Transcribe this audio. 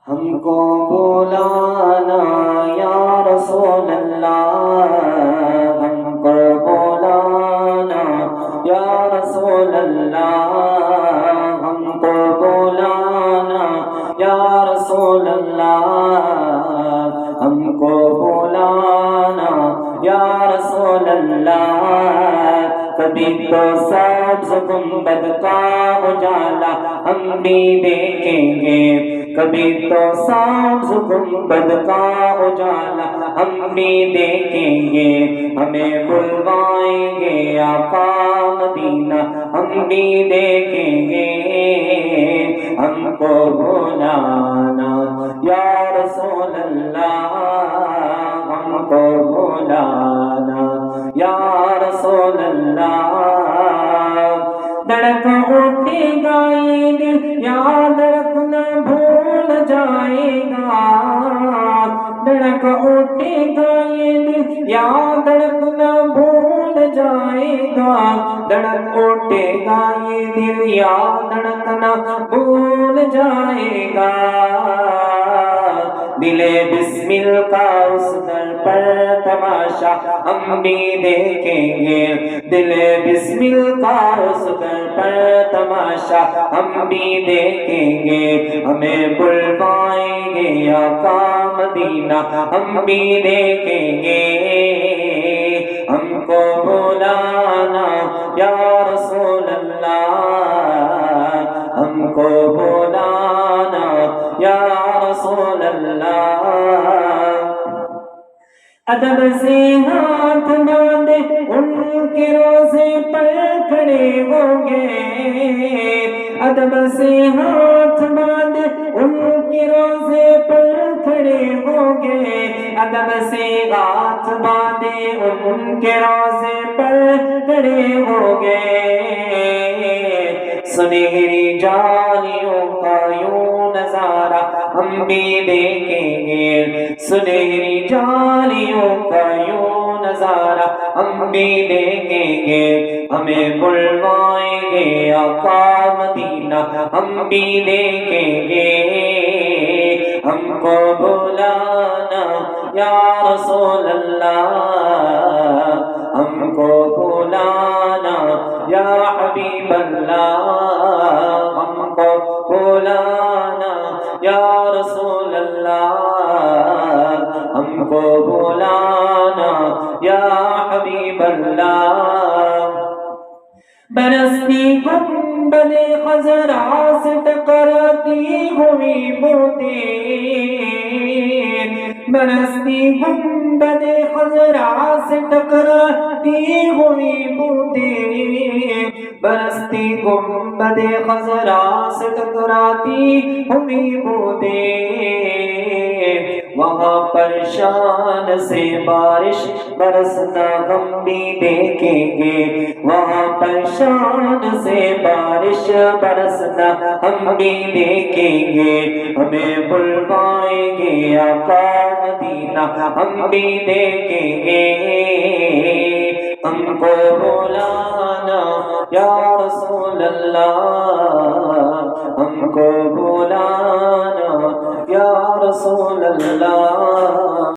ہم کو بلانا یا رسول اللہ، ہم کو بلانا یا رسول اللہ، ہم کو بلانا یا رسول اللہ، ہم کو بلانا یا رسول اللہ۔ کبھی تو سبز گنبد کا اجالا ہم بھی دیکھیں گے، کبھی تو سبز گنبد کا اجالا ہم بھی دیکھیں گے، ہمیں بلوائیں گے آقا مدینہ ہم بھی دیکھیں گے، ہم کو بلانا یا رسول اللہ، ہم کو بلانا یا رسول اللہ۔ دھڑک اٹھے گا یہ دل یاد رکھنا بھول جائے گا، دھڑک اٹھے گا یہ دل یاد رکھنا بھول جائے گا، دھڑک اٹھے گا یہ دل یاد رکھنا بھول جائے گا۔ دل بسمل کا اس در پر تماشا ہم بھی دیکھیں گے، دل بسمل کا اس در پر تماشا ہم بھی دیکھیں گے، ہمیں بلوائیں گے آقا مدینہ ہم بھی دیکھیں گے، ہم کو بلانا یا رسول اللہ، ہم کو بلانا یا رسول اللہ۔ ادب سے ہاتھ باندھے ان کے روزے پر کھڑے ہوں گے، ادب سے ہاتھ باندھے ان کے روزے پر کھڑے ہوں گے، ادب سے ہاتھ باندھے ان کے روزے پر کھڑے ہوں گے، سنہری جالیوں کا یوں نظارہ ہم بھی دیکھیں گے، سنہری جالیوں کا یوں نظارہ ہم بھی دیکھیں گے، ہمیں بلوائیں گے آقا مدینہ ہم بھی دیکھیں گے، ہم کو بلانا یا رسول اللہ، ہم کو بلانا یا حبیب اللہ، ہم کو بلانا یا رسول اللہ، ہم کو بلانا یا حبیب اللہ۔ برستی گنبد خضرا سے ٹکراتی ہوئی بوتیں، برستی گنبد خضرا سے ٹکراتی ہوئی بوتیں، برستی گنبد خضرا سے ٹکراتی ہوئی بوتیں، وہاں پر شان سے بارش برسنا ہم بھی دیکھیں گے، وہاں پر شان سے بارش برسنا ہم بھی دیکھیں گے، ہمیں بلوائیں گے آقا مدینہ ہم بھی دیکھیں گے، ہم کو بلانا یا رسول اللہ، ہم کو بلانا یا رسول اللہ۔